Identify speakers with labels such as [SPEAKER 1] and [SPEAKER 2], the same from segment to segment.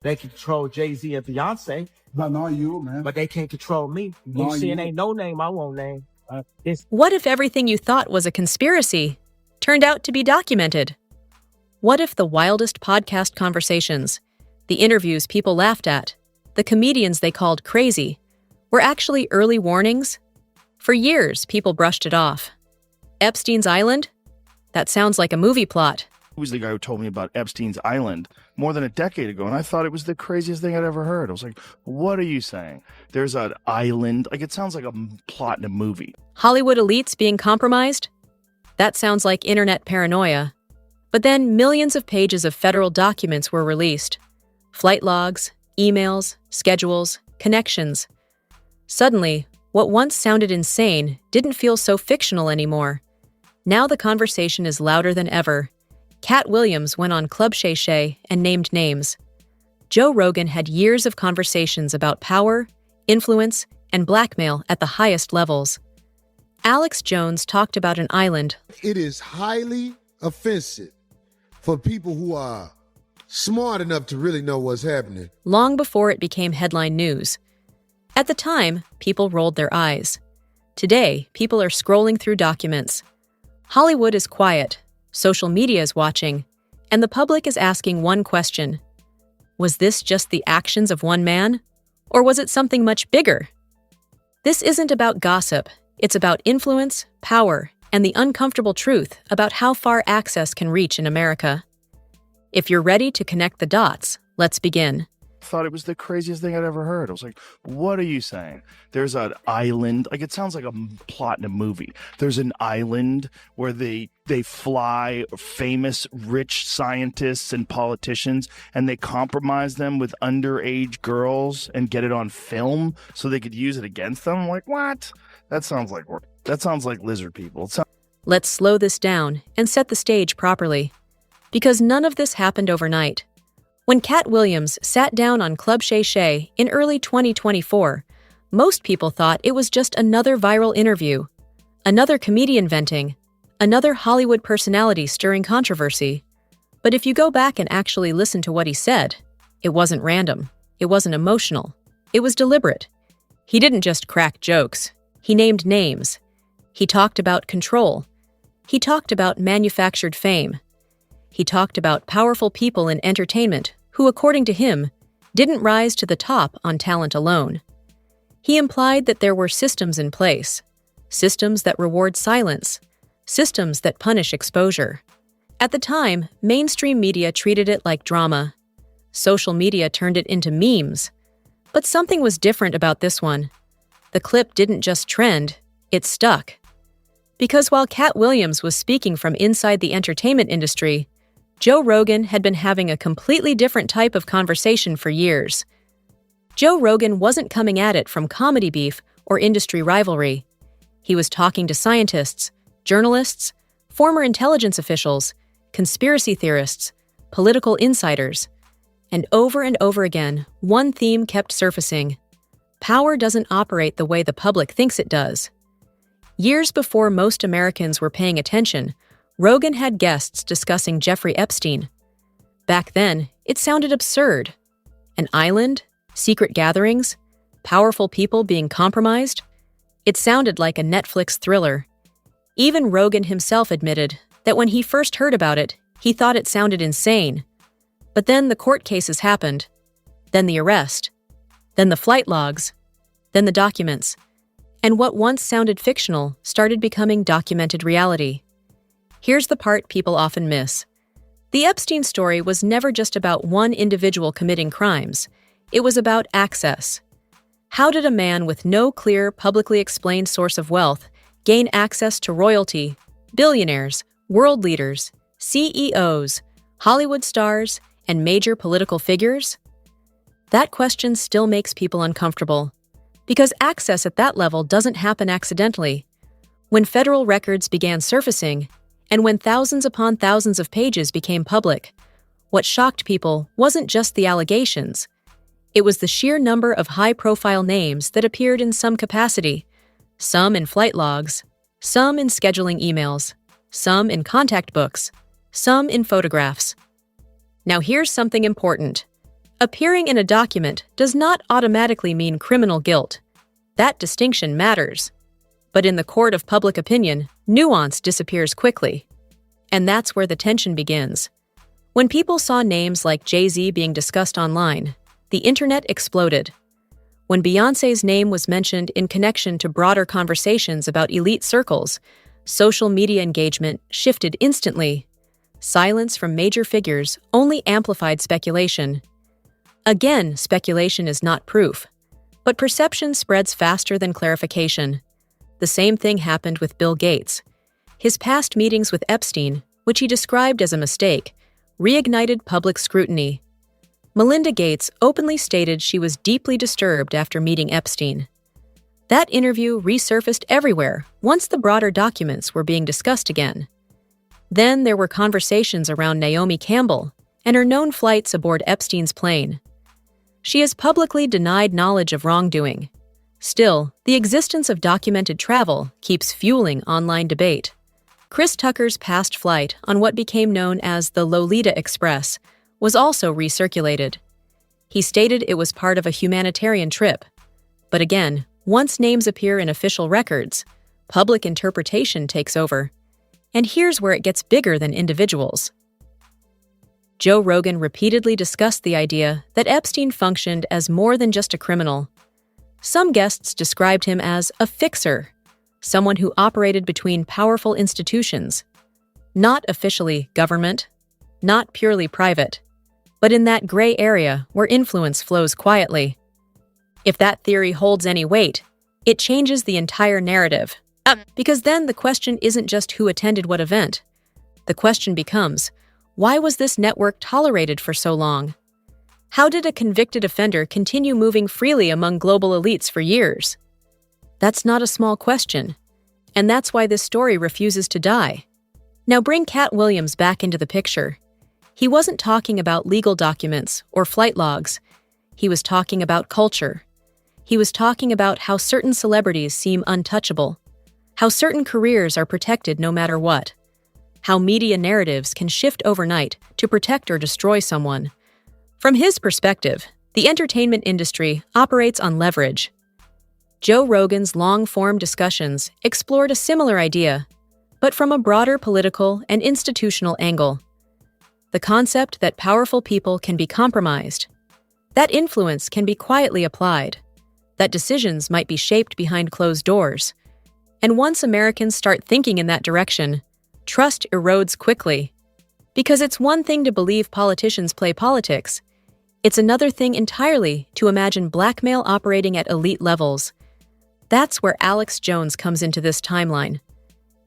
[SPEAKER 1] They can control Jay-Z and Beyonce,
[SPEAKER 2] But not you, man.
[SPEAKER 1] but they can't control me. You
[SPEAKER 2] Not
[SPEAKER 1] see, it
[SPEAKER 2] you.
[SPEAKER 1] ain't no name I won't name.
[SPEAKER 3] What if everything you thought was a conspiracy turned out to be documented? What if the wildest podcast conversations, the interviews people laughed at, the comedians they called crazy, were actually early warnings? For years, people brushed it off. Epstein's Island? That sounds like a movie plot.
[SPEAKER 4] Who was the guy who told me about Epstein's Island more than a decade ago, and I thought it was the craziest thing I'd ever heard. I was like, what are you saying? There's an island. Like, it sounds like a plot in a movie.
[SPEAKER 3] Hollywood elites being compromised? That sounds like internet paranoia. But then millions of pages of federal documents were released. Flight logs, emails, schedules, connections. Suddenly, what once sounded insane didn't feel so fictional anymore. Now the conversation is louder than ever. Katt Williams went on Club Shay Shay and named names. Joe Rogan had years of conversations about power, influence, and blackmail at the highest levels. Alex Jones talked about an island.
[SPEAKER 5] It is highly offensive for people who are smart enough to really know what's happening.
[SPEAKER 3] Long before it became headline news. At the time, people rolled their eyes. Today, people are scrolling through documents. Hollywood is quiet, social media is watching, and the public is asking one question. Was this just the actions of one man? Or was it something much bigger? This isn't about gossip. It's about influence, power, and the uncomfortable truth about how far access can reach in America. If you're ready to connect the dots, let's begin.
[SPEAKER 4] I thought it was the craziest thing I'd ever heard. I was like, what are you saying? There's an island. Like, it sounds like a plot in a movie. There's an island where they fly famous rich scientists and politicians, and they compromise them with underage girls and get it on film so they could use it against them. I'm like, what? That sounds like lizard people.
[SPEAKER 3] Let's slow this down and set the stage properly. Because none of this happened overnight. When Katt Williams sat down on Club Shay Shay in early 2024, most people thought it was just another viral interview, another comedian venting, another Hollywood personality stirring controversy. But if you go back and actually listen to what he said, it wasn't random, it wasn't emotional, it was deliberate. He didn't just crack jokes, he named names. He talked about control. He talked about manufactured fame. He talked about powerful people in entertainment who, according to him, didn't rise to the top on talent alone. He implied that there were systems in place, systems that reward silence, systems that punish exposure. At the time, mainstream media treated it like drama. Social media turned it into memes. But something was different about this one. The clip didn't just trend, it stuck. Because while Katt Williams was speaking from inside the entertainment industry, Joe Rogan had been having a completely different type of conversation for years. Joe Rogan wasn't coming at it from comedy beef or industry rivalry. He was talking to scientists, journalists, former intelligence officials, conspiracy theorists, political insiders. And over again, one theme kept surfacing. Power doesn't operate the way the public thinks it does. Years before most Americans were paying attention, Rogan had guests discussing Jeffrey Epstein. Back then, it sounded absurd. An island? Secret gatherings? Powerful people being compromised? It sounded like a Netflix thriller. Even Rogan himself admitted that when he first heard about it, he thought it sounded insane. But then the court cases happened. Then the arrest. Then the flight logs. Then the documents. And what once sounded fictional started becoming documented reality. Here's the part people often miss. The Epstein story was never just about one individual committing crimes. It was about access. How did a man with no clear, publicly explained source of wealth gain access to royalty, billionaires, world leaders, CEOs, Hollywood stars, and major political figures? That question still makes people uncomfortable. Because access at that level doesn't happen accidentally. When federal records began surfacing, and when thousands upon thousands of pages became public, what shocked people wasn't just the allegations. It was the sheer number of high-profile names that appeared in some capacity, some in flight logs, some in scheduling emails, some in contact books, some in photographs. Now here's something important. Appearing in a document does not automatically mean criminal guilt. That distinction matters. But in the court of public opinion, nuance disappears quickly. And that's where the tension begins. When people saw names like Jay-Z being discussed online, the internet exploded. When Beyoncé's name was mentioned in connection to broader conversations about elite circles, social media engagement shifted instantly. Silence from major figures only amplified speculation. Again, speculation is not proof, but perception spreads faster than clarification. The same thing happened with Bill Gates. His past meetings with Epstein, which he described as a mistake, reignited public scrutiny. Melinda Gates openly stated she was deeply disturbed after meeting Epstein. That interview resurfaced everywhere once the broader documents were being discussed again. Then there were conversations around Naomi Campbell and her known flights aboard Epstein's plane. She has publicly denied knowledge of wrongdoing. Still, the existence of documented travel keeps fueling online debate. Chris Tucker's past flight on what became known as the Lolita Express was also recirculated. He stated it was part of a humanitarian trip. But again, once names appear in official records, public interpretation takes over. And here's where it gets bigger than individuals. Joe Rogan repeatedly discussed the idea that Epstein functioned as more than just a criminal. Some guests described him as a fixer, someone who operated between powerful institutions, not officially government, not purely private, but in that gray area where influence flows quietly. If that theory holds any weight, it changes the entire narrative. Because then the question isn't just who attended what event. The question becomes, why was this network tolerated for so long? How did a convicted offender continue moving freely among global elites for years? That's not a small question, and that's why this story refuses to die. Now bring Katt Williams back into the picture. He wasn't talking about legal documents or flight logs. He was talking about culture. He was talking about how certain celebrities seem untouchable, how certain careers are protected no matter what, how media narratives can shift overnight to protect or destroy someone. From his perspective, the entertainment industry operates on leverage. Joe Rogan's long-form discussions explored a similar idea, but from a broader political and institutional angle. The concept that powerful people can be compromised, that influence can be quietly applied, that decisions might be shaped behind closed doors. And once Americans start thinking in that direction, trust erodes quickly. Because it's one thing to believe politicians play politics. It's another thing entirely to imagine blackmail operating at elite levels. That's where Alex Jones comes into this timeline.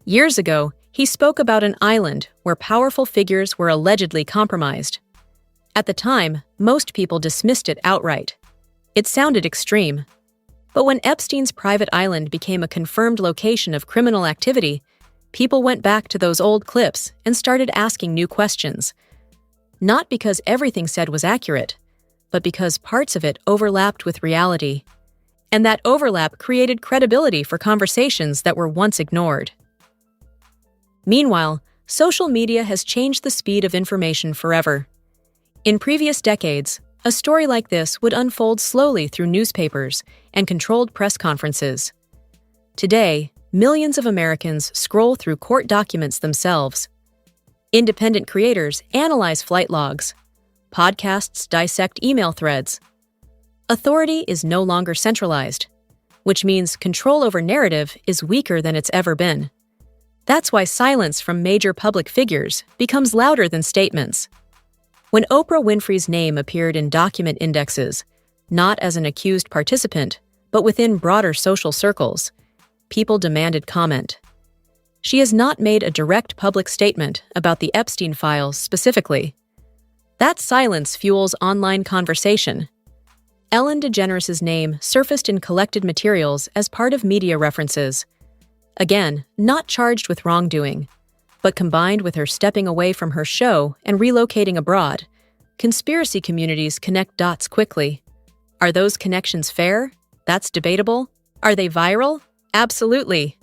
[SPEAKER 3] Years ago, he spoke about an island where powerful figures were allegedly compromised. At the time, most people dismissed it outright. It sounded extreme. But when Epstein's private island became a confirmed location of criminal activity, people went back to those old clips and started asking new questions. Not because everything said was accurate, but because parts of it overlapped with reality. And that overlap created credibility for conversations that were once ignored. Meanwhile, social media has changed the speed of information forever. In previous decades, a story like this would unfold slowly through newspapers and controlled press conferences. Today, millions of Americans scroll through court documents themselves. Independent creators analyze flight logs. Podcasts dissect email threads. Authority is no longer centralized, which means control over narrative is weaker than it's ever been. That's why silence from major public figures becomes louder than statements. When Oprah Winfrey's name appeared in document indexes, not as an accused participant, but within broader social circles, people demanded comment. She has not made a direct public statement about the Epstein files specifically. That silence fuels online conversation. Ellen DeGeneres' name surfaced in collected materials as part of media references. Again, not charged with wrongdoing, but combined with her stepping away from her show and relocating abroad, conspiracy communities connect dots quickly. Are those connections fair? That's debatable. Are they viral? Absolutely.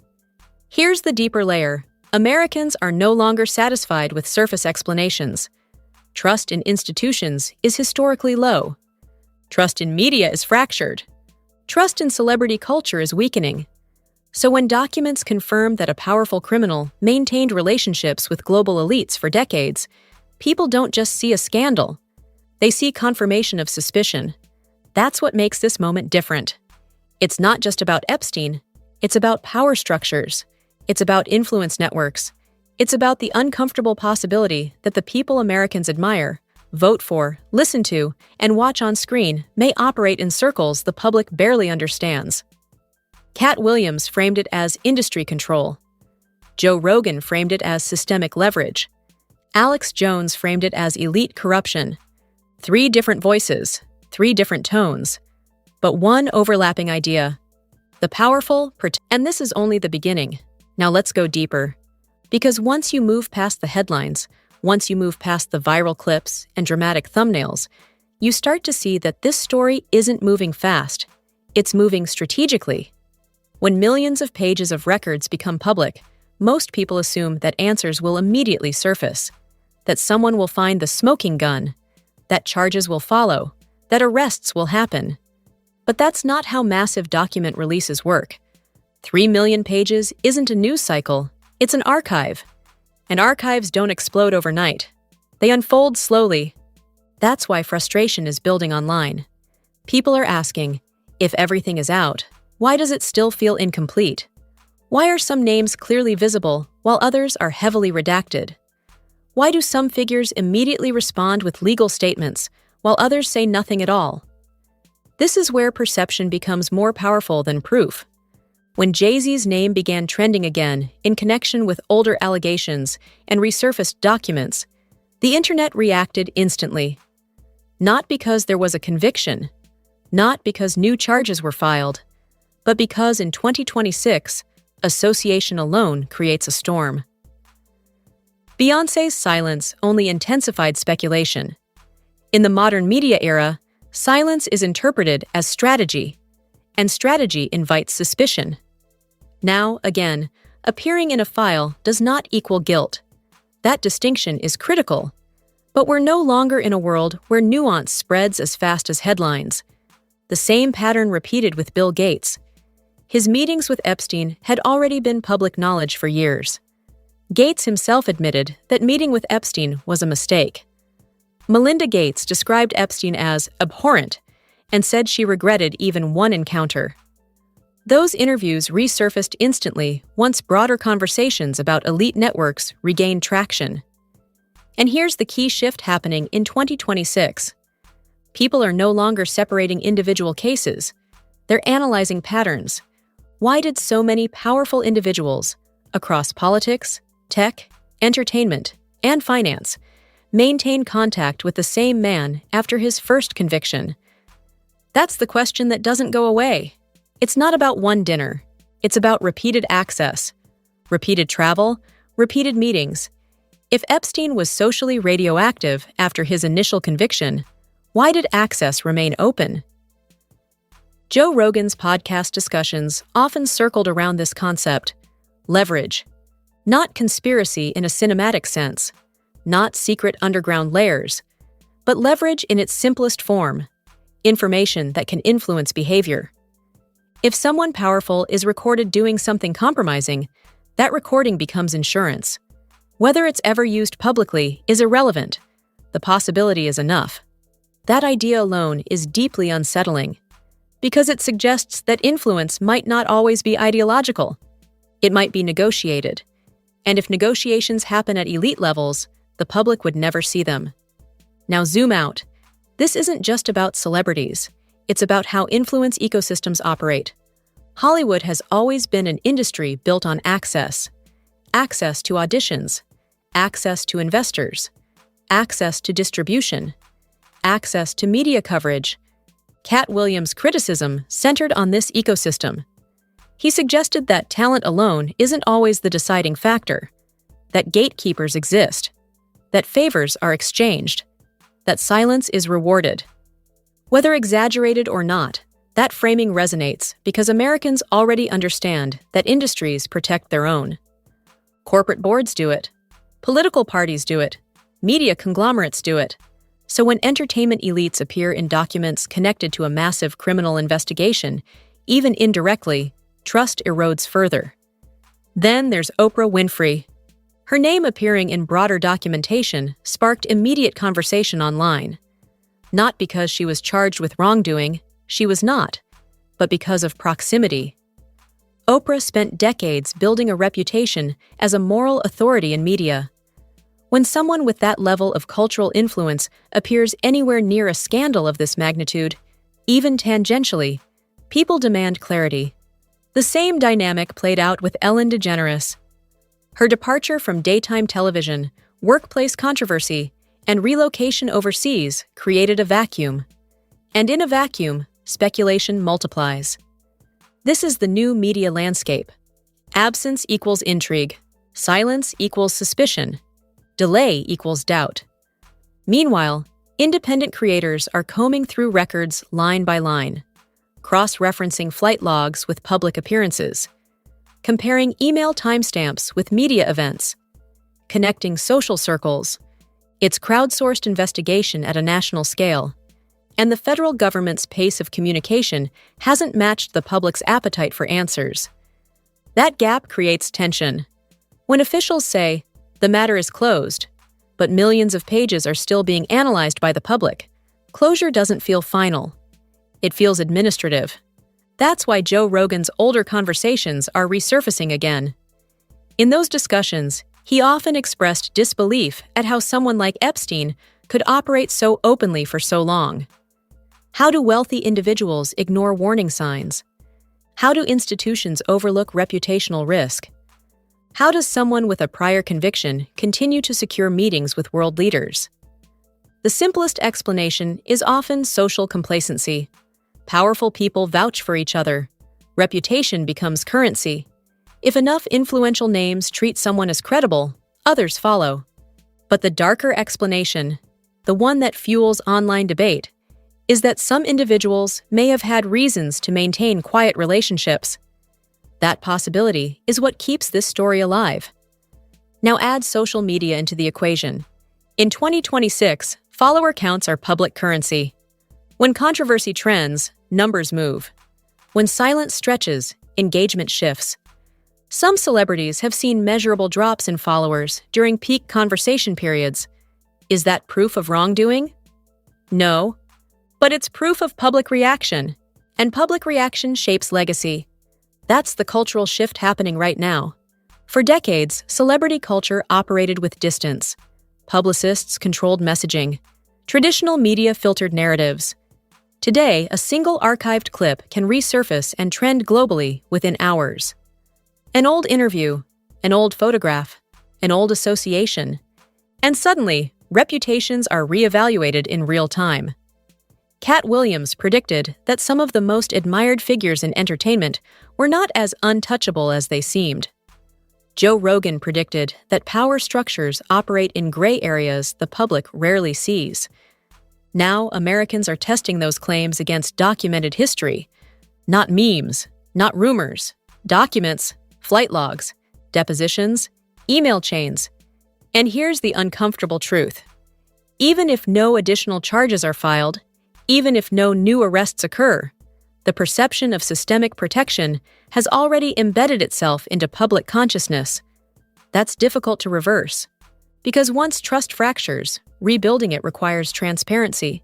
[SPEAKER 3] Here's the deeper layer. Americans are no longer satisfied with surface explanations. Trust in institutions is historically low. Trust in media is fractured. Trust in celebrity culture is weakening. So when documents confirm that a powerful criminal maintained relationships with global elites for decades, people don't just see a scandal. They see confirmation of suspicion. That's what makes this moment different. It's not just about Epstein. It's about power structures. It's about influence networks. It's about the uncomfortable possibility that the people Americans admire, vote for, listen to, and watch on screen may operate in circles the public barely understands. Katt Williams framed it as industry control. Joe Rogan framed it as systemic leverage. Alex Jones framed it as elite corruption. 3 different voices, 3 different tones, but one overlapping idea. The powerful, and this is only the beginning. Now let's go deeper. Because once you move past the headlines, once you move past the viral clips and dramatic thumbnails, you start to see that this story isn't moving fast. It's moving strategically. When millions of pages of records become public, most people assume that answers will immediately surface, that someone will find the smoking gun, that charges will follow, that arrests will happen. But that's not how massive document releases work. 3 million pages isn't a news cycle, it's an archive. And archives don't explode overnight. They unfold slowly. That's why frustration is building online. People are asking, if everything is out, why does it still feel incomplete? Why are some names clearly visible while others are heavily redacted? Why do some figures immediately respond with legal statements while others say nothing at all? This is where perception becomes more powerful than proof. When Jay-Z's name began trending again in connection with older allegations and resurfaced documents, the internet reacted instantly. Not because there was a conviction, not because new charges were filed, but because in 2026, association alone creates a storm. Beyoncé's silence only intensified speculation. In the modern media era, silence is interpreted as strategy, and strategy invites suspicion. Now, again, appearing in a file does not equal guilt. That distinction is critical. But we're no longer in a world where nuance spreads as fast as headlines. The same pattern repeated with Bill Gates. His meetings with Epstein had already been public knowledge for years. Gates himself admitted that meeting with Epstein was a mistake. Melinda Gates described Epstein as abhorrent and said she regretted even one encounter. Those interviews resurfaced instantly once broader conversations about elite networks regained traction. And here's the key shift happening in 2026. People are no longer separating individual cases. They're analyzing patterns. Why did so many powerful individuals across politics, tech, entertainment, and finance maintain contact with the same man after his first conviction? That's the question that doesn't go away. It's not about one dinner. It's about repeated access, repeated travel, repeated meetings. If Epstein was socially radioactive after his initial conviction, why did access remain open? Joe Rogan's podcast discussions often circled around this concept: leverage. Not conspiracy in a cinematic sense, not secret underground layers, but leverage in its simplest form: information that can influence behavior. If someone powerful is recorded doing something compromising, that recording becomes insurance. Whether it's ever used publicly is irrelevant. The possibility is enough. That idea alone is deeply unsettling, because it suggests that influence might not always be ideological. It might be negotiated. And if negotiations happen at elite levels, the public would never see them. Now zoom out. This isn't just about celebrities. It's about how influence ecosystems operate. Hollywood has always been an industry built on access. Access to auditions, access to investors, access to distribution, access to media coverage. Katt Williams' criticism centered on this ecosystem. He suggested that talent alone isn't always the deciding factor, that gatekeepers exist, that favors are exchanged, that silence is rewarded. Whether exaggerated or not, that framing resonates because Americans already understand that industries protect their own. Corporate boards do it. Political parties do it. Media conglomerates do it. So when entertainment elites appear in documents connected to a massive criminal investigation, even indirectly, trust erodes further. Then there's Oprah Winfrey. Her name appearing in broader documentation sparked immediate conversation online. Not because she was charged with wrongdoing, she was not, but because of proximity. Oprah spent decades building a reputation as a moral authority in media. When someone with that level of cultural influence appears anywhere near a scandal of this magnitude, even tangentially, people demand clarity. The same dynamic played out with Ellen DeGeneres. Her departure from daytime television, workplace controversy, and relocation overseas created a vacuum. And in a vacuum, speculation multiplies. This is the new media landscape. Absence equals intrigue. Silence equals suspicion. Delay equals doubt. Meanwhile, independent creators are combing through records line by line, cross-referencing flight logs with public appearances, comparing email timestamps with media events, connecting social circles. It's crowdsourced investigation at a national scale, and the federal government's pace of communication hasn't matched the public's appetite for answers. That gap creates tension. When officials say, "The matter is closed," but millions of pages are still being analyzed by the public, closure doesn't feel final. It feels administrative. That's why Joe Rogan's older conversations are resurfacing again. In those discussions, he often expressed disbelief at how someone like Epstein could operate so openly for so long. How do wealthy individuals ignore warning signs? How do institutions overlook reputational risk? How does someone with a prior conviction continue to secure meetings with world leaders? The simplest explanation is often social complacency. Powerful people vouch for each other. Reputation becomes currency. If enough influential names treat someone as credible, others follow. But the darker explanation, the one that fuels online debate, is that some individuals may have had reasons to maintain quiet relationships. That possibility is what keeps this story alive. Now add social media into the equation. In 2026, follower counts are public currency. When controversy trends, numbers move. When silence stretches, engagement shifts. Some celebrities have seen measurable drops in followers during peak conversation periods. Is that proof of wrongdoing? No. But it's proof of public reaction, and public reaction shapes legacy. That's the cultural shift happening right now. For decades, celebrity culture operated with distance. Publicists controlled messaging. Traditional media filtered narratives. Today, a single archived clip can resurface and trend globally within hours. An old interview, an old photograph, an old association, and suddenly, reputations are reevaluated in real time. Katt Williams predicted that some of the most admired figures in entertainment were not as untouchable as they seemed. Joe Rogan predicted that power structures operate in gray areas the public rarely sees. Now, Americans are testing those claims against documented history. Not memes, not rumors, documents, flight logs, depositions, email chains. And here's the uncomfortable truth. Even if no additional charges are filed, even if no new arrests occur, the perception of systemic protection has already embedded itself into public consciousness. That's difficult to reverse, because once trust fractures, rebuilding it requires transparency.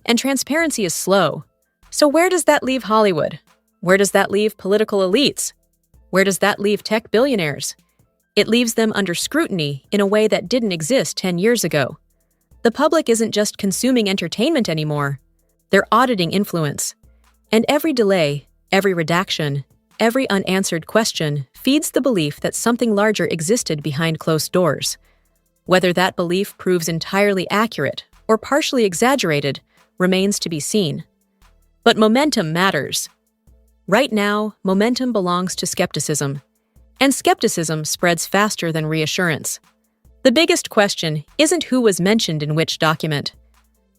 [SPEAKER 3] And transparency is slow. So where does that leave Hollywood? Where does that leave political elites? Where does that leave tech billionaires? It leaves them under scrutiny in a way that didn't exist 10 years ago. The public isn't just consuming entertainment anymore. They're auditing influence. And every delay, every redaction, every unanswered question feeds the belief that something larger existed behind closed doors. Whether that belief proves entirely accurate or partially exaggerated remains to be seen. But momentum matters. Right now, momentum belongs to skepticism. And skepticism spreads faster than reassurance. The biggest question isn't who was mentioned in which document.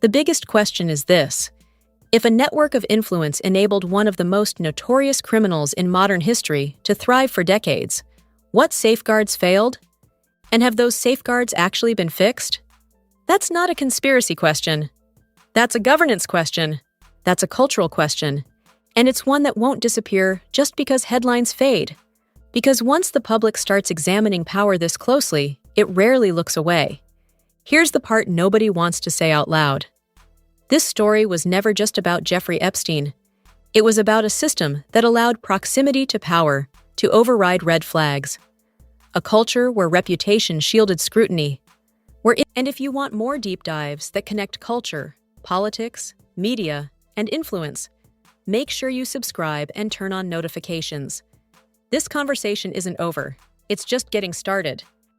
[SPEAKER 3] The biggest question is this. If a network of influence enabled one of the most notorious criminals in modern history to thrive for decades, what safeguards failed? And have those safeguards actually been fixed? That's not a conspiracy question. That's a governance question. That's a cultural question. And it's one that won't disappear just because headlines fade. Because once the public starts examining power this closely, it rarely looks away. Here's the part nobody wants to say out loud. This story was never just about Jeffrey Epstein. It was about a system that allowed proximity to power to override red flags. A culture where reputation shielded scrutiny. And if you want more deep dives that connect culture, politics, media, and influence, make sure you subscribe and turn on notifications. This conversation isn't over. It's just getting started.